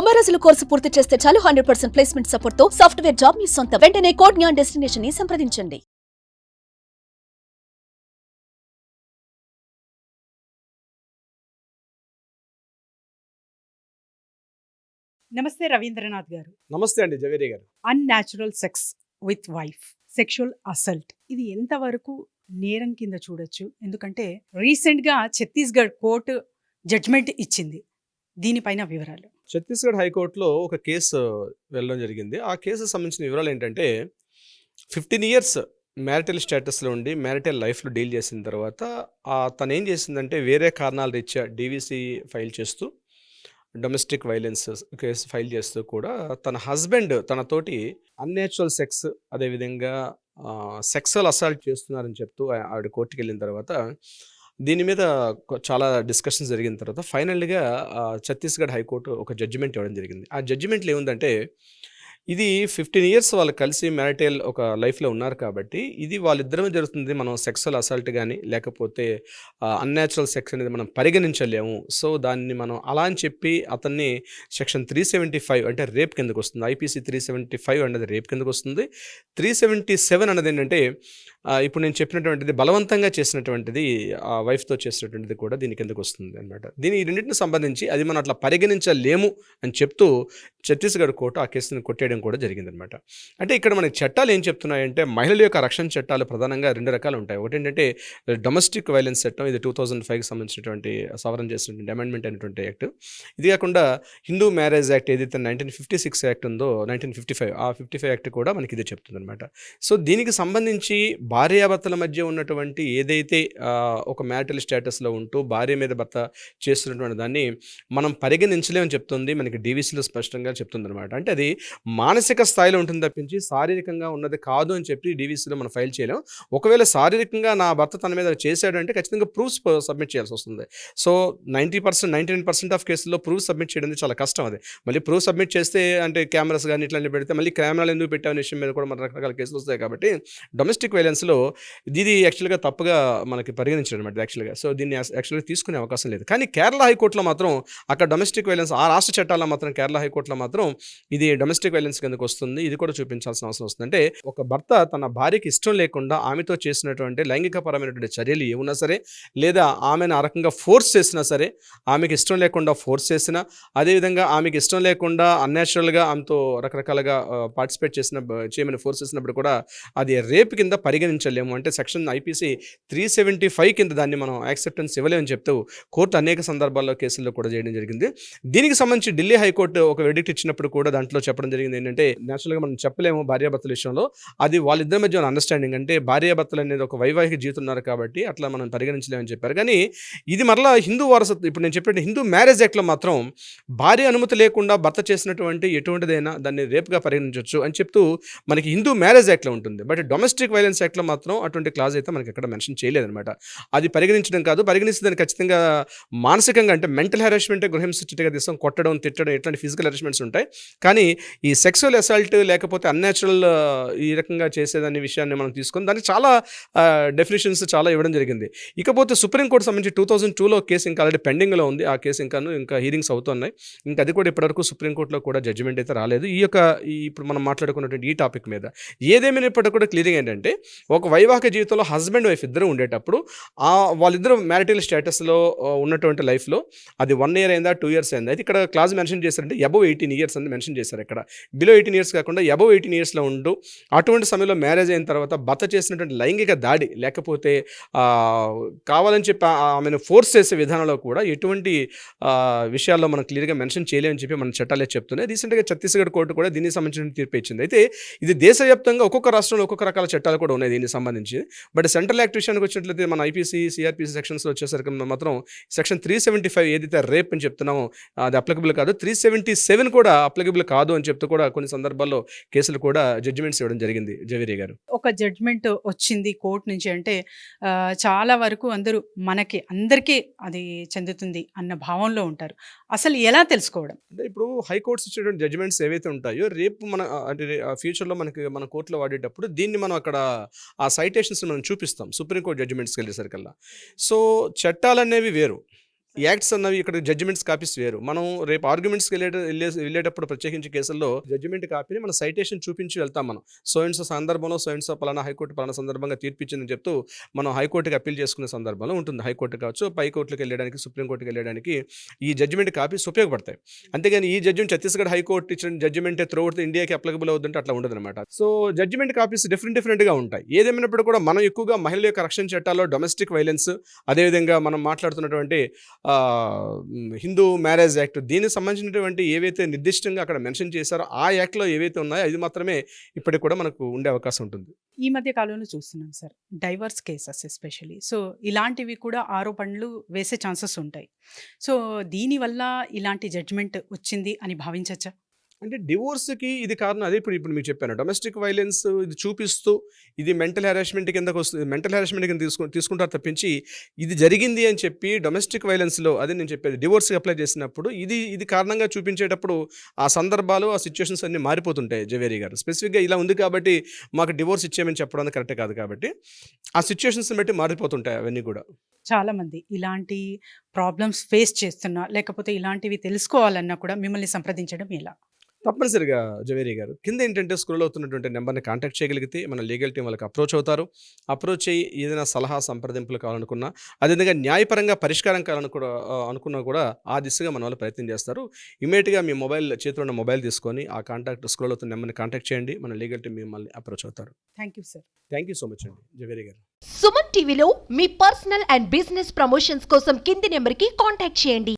90 రోజుల కోర్సు పూర్తి చేస్తే చాలు 100% ప్లేస్మెంట్ సపోర్ట్ తో సాఫ్ట్వేర్ జాబ్ మీ సొంతం. వెంటనే కోడ్ జ్ఞాన్ డెస్టినేషన్ ని సంప్రదించండి. నమస్తే రవీంద్రనాథ్ గారు. నమస్తే అండి జవేరి గారు. Unnatural sex with wife, sexual assault ఇది ఎంతవరకు నేరం కింద చూడొచ్చు? ఎందుకంటే రీసెంట్‌గా ఛత్తీస్‌గఢ్ కోర్టు జడ్జ్‌మెంట్ ఇచ్చింది. దీనిపైన వివరాలు. ఛత్తీస్గఢ్ హైకోర్టులో ఒక కేసు వెళ్ళడం జరిగింది. ఆ కేసుకు సంబంధించిన వివరాలు ఏంటంటే 15 ఇయర్స్ మ్యారిటల్ స్టేటస్లో ఉండి మ్యారిటల్ లైఫ్లో డీల్ చేసిన తర్వాత తను ఏం చేసిందంటే వేరే కారణాల రీత్యా డీవీసీ ఫైల్ చేస్తూ డొమెస్టిక్ వైలెన్స్ కేసు ఫైల్ చేస్తూ కూడా తన హస్బెండ్ తనతోటి అన్యాచురల్ సెక్స్ అదేవిధంగా సెక్సువల్ అసాల్ట్ చేస్తున్నారని చెప్తూ ఆవిడ కోర్టుకి వెళ్ళిన తర్వాత దీని మీద చాలా డిస్కషన్స్ జరిగిన తర్వాత ఫైనల్గా ఛత్తీస్గఢ్ హైకోర్టు ఒక జడ్జిమెంట్ ఇవ్వడం జరిగింది. ఆ జడ్జిమెంట్లో ఏముందంటే ఇది 15 ఇయర్స్ వాళ్ళు కలిసి మ్యారిటల్ ఒక లైఫ్లో ఉన్నారు కాబట్టి ఇది వాళ్ళిద్దరమే జరుగుతుంది. మనం సెక్సువల్ అసాల్ట్ కానీ లేకపోతే అన్యాచురల్ సెక్స్ అనేది మనం పరిగణించలేము. సో దాన్ని మనం అలా అని చెప్పి అతన్ని సెక్షన్ 375 అంటే రేప్ కిందకు వస్తుంది. ఐపీసీ 375 అనేది రేప్ కిందకు వస్తుంది. 377 అన్నది ఏంటంటే ఇప్పుడు నేను చెప్పినటువంటిది బలవంతంగా చేసినటువంటిది ఆ వైఫ్తో చేసినటువంటిది కూడా దీని కిందకు వస్తుంది అనమాట. దీని ఈ రెండింటిని సంబంధించి అది మనం అట్లా పరిగణించలేము అని చెప్తూ ఛత్తీస్గఢ్ కోర్టు ఆ కేసుని కొట్టేయడం కూడా జరిగిందనమాట. అంటే ఇక్కడ మనకి చట్టాలు ఏం చెప్తున్నాయంటే మహిళల యొక్క రక్షణ చట్టాలు ప్రధానంగా 2 రకాలు ఉంటాయి. ఒకటి ఏంటంటే డొమెస్టిక్ వైలెన్స్ చట్టం, ఇది 2005కి సంబంధించినటువంటి సవరణ చేసినటువంటి అమెండ్మెంట్ అయినటువంటి యాక్ట్. ఇది కాకుండా హిందూ మ్యారేజ్ యాక్ట్ ఏదైతే 1956 యాక్ట్ ఉందో 1955 ఆ 55 యాక్ట్ కూడా మనకి ఇదే చెప్తుంది అనమాట. సో దీనికి సంబంధించి భార్యాభర్తల మధ్య ఉన్నటువంటి ఏదైతే ఒక మ్యారిటల్ స్టేటస్లో ఉంటూ భార్య మీద భర్త చేస్తున్నటువంటి దాన్ని మనం పరిగణించలేమని చెప్తుంది మనకి డీవీసీలో స్పష్టంగా చెప్తుంది అనమాట. అంటే అది మానసిక స్థాయిలో ఉంటుంది తప్పించి శారీరకంగా ఉన్నది కాదు అని చెప్పి డీవీసీలో మనం ఫైల్ చేయలేం. ఒకవేళ శారీరకంగా నా భర్త తన మీద చేశాడు అంటే ఖచ్చితంగా ప్రూఫ్స్ సబ్మిట్ చేయాల్సి వస్తుంది. సో 99% ఆఫ్ కేసుల్లో ప్రూఫ్ సబ్మిట్ చేయడం చాలా కష్టం. అది మళ్ళీ ప్రూఫ్ సబ్మిట్ చేస్తే అంటే కెమెరాస్ కానీ ఇట్లాంటి పెడితే మళ్ళీ కెమెరాలు ఎందుకు పెట్టామనే విషయం మీద కూడా మన రకరకాల కేసులు వస్తాయి. కాబట్టి డొమెస్టిక్ వైలెన్స్లో ఇది యాక్చువల్గా తప్పుగా మనకి పరిగణించారు అనమాట యాక్చువల్గా. సో దీన్ని యాక్చువల్గా తీసుకునే అవకాశం లేదు. కానీ కేరళ హైకోర్టులో మాత్రం అక్కడ డొమెస్టిక్ వైలెన్స్ ఆ రాష్ట్ర చట్టాల్లో మాత్రం కేరళ హైకోర్టులో మాత్రం ఇది డొమెస్టిక్ వైలెన్స్ కిందకు వస్తుంది. ఇది కూడా చూపించాల్సిన అవసరం వస్తుంది. అంటే ఒక భర్త తన భార్యకి ఇష్టం లేకుండా ఆమెతో చేసినటువంటి లైంగికపరమైనటువంటి చర్యలు ఏమున్నా సరే లేదా ఆమెను ఆ రకంగా ఫోర్స్ చేసినా సరే, ఆమెకి ఇష్టం లేకుండా ఫోర్స్ చేసినా, అదేవిధంగా ఆమెకి ఇష్టం లేకుండా అన్యాచురల్గా ఆమెతో రకరకాలుగా పార్టిసిపేట్ చేయమని ఫోర్స్ చేసినప్పుడు కూడా అది రేప్ కింద పరిగణించలేము. అంటే సెక్షన్ ఐపీసీ 375 కింద దాన్ని మనం యాక్సెప్టెన్స్ ఇవ్వలేమని చెప్తూ కోర్టు అనేక సందర్భాల్లో కేసుల్లో కూడా చేయడం జరిగింది. దీనికి సంబంధించి ఢిల్లీ హైకోర్టు ఒక వెడిక్ట్ ఇచ్చినప్పుడు కూడా దాంట్లో చెప్పడం జరిగింది ఏంటంటే నేచురల్గా మనం చెప్పలేము భార్యాభర్తల విషయంలో, అది వాళ్ళిద్దరి మధ్య అండర్స్టాండింగ్. అంటే భార్యాభర్తలు అనేది ఒక వైవాహిక జీవితం ఉన్నారు కాబట్టి అట్లా మనం పరిగణించలేమని చెప్పారు. కానీ ఇది మరలా హిందూ వారసత్వం, ఇప్పుడు నేను చెప్పినట్టు హిందూ మ్యారేజ్ యాక్ట్లో మాత్రం భార్య అనుమతి లేకుండా భర్త చేసినటువంటి ఎటువంటిదైనా దాన్ని రేపుగా పరిగణించవచ్చు అని చెప్తూ మనకి హిందూ మ్యారేజ్ యాక్ట్లో ఉంటుంది. బట్ డొమెస్టిక్ వైలెన్స్ యాక్ట్లో మాత్రం అటువంటి క్లాజ్ అయితే మనకి ఎక్కడ మెన్షన్ చేయలేదన్నమాట. అది పరిగణించడం కాదు, పరిగణిస్తే దాన్ని ఖచ్చితంగా మానసికంగా అంటే మెంటల్ హెరాస్మెంట్, గృహహింసగా తీసాం, కొట్టడం, తిట్టడం, ఇట్లాంటి ఫిజికల్ హెరాస్మెంట్స్ ఉంటాయి. కానీ ఈ సెక్సువల్ అసాల్ట్ లేకపోతే అన్యాచురల్ ఈ రకంగా చేసేదాన్ని విషయాన్ని మనం తీసుకొని దానికి చాలా డెఫినేషన్స్ చాలా ఇవ్వడం జరిగింది. ఇకపోతే సుప్రీంకోర్టు సంబంధించి 2002లో కేసు ఇంకా ఆల్రెడీ పెండింగ్లో ఉంది. ఆ కేసు ఇంకా హీరింగ్స్ అవుతున్నాయి. ఇంకా అది కూడా ఇప్పటివరకు సుప్రీంకోర్టులో కూడా జడ్జిమెంట్ అయితే రాలేదు. ఇప్పుడు మనం మాట్లాడుకున్నటువంటి ఈ టాపిక్ మీద ఏదేమైనప్పటికీ కూడా క్లియరింగ్ ఏంటంటే ఒక వైవాహిక జీవితంలో హస్బెండ్ వైఫ్ ఇద్దరు ఉండేటప్పుడు వాళ్ళిద్దరు మ్యారిటల్ స్టేటస్లో ఉన్నటువంటి లైఫ్లో అది 1 year అయిందా 2 years అయిందా, అయితే ఇక్కడ క్లాజ్ మెన్షన్ చేశారంటే అబవ్ 18 years అని మెన్షన్ చేశారు. ఇక్కడ బిలో 18 years కాకుండా అబవ్ 18 yearsలో ఉంటూ అటువంటి సమయంలో మ్యారేజ్ అయిన తర్వాత భర్త చేసినటువంటి లైంగిక దాడి లేకపోతే కావాలని చెప్పి ఆమెను ఫోర్స్ చేసే విధానంలో కూడా ఎటువంటి విషయాల్లో మనం క్లియర్గా మెన్షన్ చేయలేమని చెప్పి మన చట్టాలే చెప్తున్నాయి. రీసెంట్గా ఛత్తీస్గఢ్ కోర్టు కూడా దీనికి సంబంధించిన తీర్పు ఇచ్చింది. అయితే ఇది దేశవ్యాప్తంగా ఒక్కొక్క రాష్ట్రంలో ఒక్కొక్క రకాల చట్టాలు కూడా ఉన్నాయి దీనికి సంబంధించి. బట్ సెంట్రల్ యాక్ట్ విషయానికి వచ్చినట్లయితే మన ఐపీసీ సిఆర్పీసీ సెక్షన్స్లో వచ్చేసరికి మాత్రం సెక్షన్ 375 ఏదైతే రేప్ అని చెప్తున్నామో అది అప్లికబుల్ కాదు, 377 కూడా అప్లికబుల్ కాదు అని చెప్తూ కూడా కొన్ని సందర్భాల్లో కేసులు కూడా జడ్జిమెంట్స్ ఇవ్వడం జరిగింది. జవేరి గారు, ఒక జడ్జ్మెంట్ వచ్చింది కోర్టు నుంచి అంటే చాలా వరకు అందరికీ అది చెందుతుంది అన్న భావంలో ఉంటారు. అసలు ఎలా తెలుసుకోవడం? అంటే ఇప్పుడు హైకోర్ట్స్ ఇచ్చేటువంటి జడ్జిమెంట్స్ ఏవైతే ఉంటాయో రేపు అంటే ఫ్యూచర్లో మన కోర్టులో వాడేటప్పుడు దీన్ని మనం అక్కడ ఆ సైటేషన్స్ మనం చూపిస్తాం సుప్రీంకోర్టు జడ్జిమెంట్స్కి వెళ్ళేసరికల్లా. సో చట్టాలు అనేవి వేరు, యాక్ట్స్ అన్నవి ఇక్కడ జడ్జిమెంట్స్ కాపీస్ వేరు. మనం రేపు ఆర్గ్యుమెంట్స్కి వెళ్ళేటప్పుడు ప్రత్యేకించి కేసుల్లో జడ్జిమెంట్ కాపీని మన సైటేషన్ చూపించి వెళ్తాం మనం. సో అండ్ సో సందర్భంలో సో అండ్ సో పలానా హైకోర్టు పలానా సందర్భంగా తీర్పిచ్చిందని చెప్తూ మనం హైకోర్టుకి అప్పీల్ చేసుకునే సందర్భంలో ఉంటుంది. హైకోర్టు కావచ్చు, పై కోర్టులకు వెళ్ళడానికి, సుప్రీంకోర్టుకి వెళ్ళడానికి ఈ జడ్జిమెంట్ కాపీస్ ఉపయోగపడతాయి. అంతేగాని ఈ జడ్జిమెంట్ ఛత్తీస్గఢ్ హైకోర్టు ఇచ్చిన జడ్జిమెంట్ త్రూ అవుట్ ఇండియాకి అప్లికబుల్ అవుతుంటే అట్లా ఉండదు అనమాట. సో జడ్జిమెంట్ కాపీస్ డిఫరెంట్గా ఉంటాయి. ఏదేమైనప్పుడు కూడా మనం ఎక్కువగా మహిళల యొక్క రక్షణ చట్టాల్లో డొమెస్టిక్ వైలెన్స్, అదేవిధంగా మనం మాట్లాడుతున్నటువంటి హిందూ మ్యారేజ్ యాక్ట్, దీనికి సంబంధించినటువంటి ఏవైతే నిర్దిష్టంగా అక్కడ మెన్షన్ చేశారో ఆ యాక్ట్లో ఏవైతే ఉన్నాయో అది మాత్రమే ఇప్పటికి కూడా మనకు ఉండే అవకాశం ఉంటుంది. ఈ మధ్య కాలంలో చూస్తున్నాం sir, divorce cases especially. So ఇలాంటివి కూడా ఆరోపణలు వేసే ఛాన్సెస్ ఉంటాయి. సో దీనివల్ల ఇలాంటి జడ్జ్మెంట్ వచ్చింది అని భావించచ్చా? అంటే డివోర్స్కి ఇది కారణం. అదే ఇప్పుడు మీకు చెప్పాను, డొమెస్టిక్ వైలెన్స్ ఇది చూపిస్తూ ఇది మెంటల్ హెరాస్మెంట్ కిందకు వస్తుంది, మెంటల్ హెరాస్మెంట్ కింద తీసుకుంటారు తప్పించి ఇది జరిగింది అని చెప్పి డొమెస్టిక్ వైలెన్స్లో, అదే నేను చెప్పేది, డివోర్స్కి అప్లై చేసినప్పుడు ఇది కారణంగా చూపించేటప్పుడు ఆ సందర్భాలు, ఆ సిచ్యువేషన్స్ అన్నీ మారిపోతుంటాయి. జవేరి గారు స్పెసిఫిక్గా ఇలా ఉంది కాబట్టి మాకు డివోర్స్ ఇచ్చేయమని చెప్పడం కరెక్ట్ కాదు. కాబట్టి ఆ సిచ్యువేషన్స్ని బట్టి మారిపోతుంటాయి అవన్నీ కూడా. చాలామంది ఇలాంటి ప్రాబ్లమ్స్ ఫేస్ చేస్తున్నా, లేకపోతే ఇలాంటివి తెలుసుకోవాలన్నా కూడా మిమ్మల్ని సంప్రదించడం ఎలా? తప్పనిసరిగా జవేరి గారు కింద ఏంటంటే స్క్రోల్ అవుతున్నటువంటి నెంబర్ని కాంటాక్ట్ చేయగలిగితే మన లీగల్ టీం వాళ్ళకి అప్రోచ్ అవుతారు. అప్రోచ్ అయ్యి ఏదైనా సలహా సంప్రదింపులు కావాలనుకున్నా, అదేవిధంగా న్యాయపరంగా పరిష్కారం అనుకున్నా కూడా ఆ దిశగా మన వాళ్ళు ప్రయత్నం చేస్తారు. ఇమీడియట్గా మీ చేతిలో ఉన్న మొబైల్ తీసుకొని ఆ స్క్రోల్ అవుతున్న నెంబర్ని కాంటాక్ట్ చేయండి. మన లీగల్ టీం మిమ్మల్ని అప్రోచ్ అవుతారు. Thank you sir. Thank you so much అండి జవేరి గారు. సుమన్ టీవీలో మీ పర్సనల్ అండ్ బిజినెస్ ప్రమోషన్స్ కోసం కింది నెంబర్కి కాంటాక్ట్ చేయండి.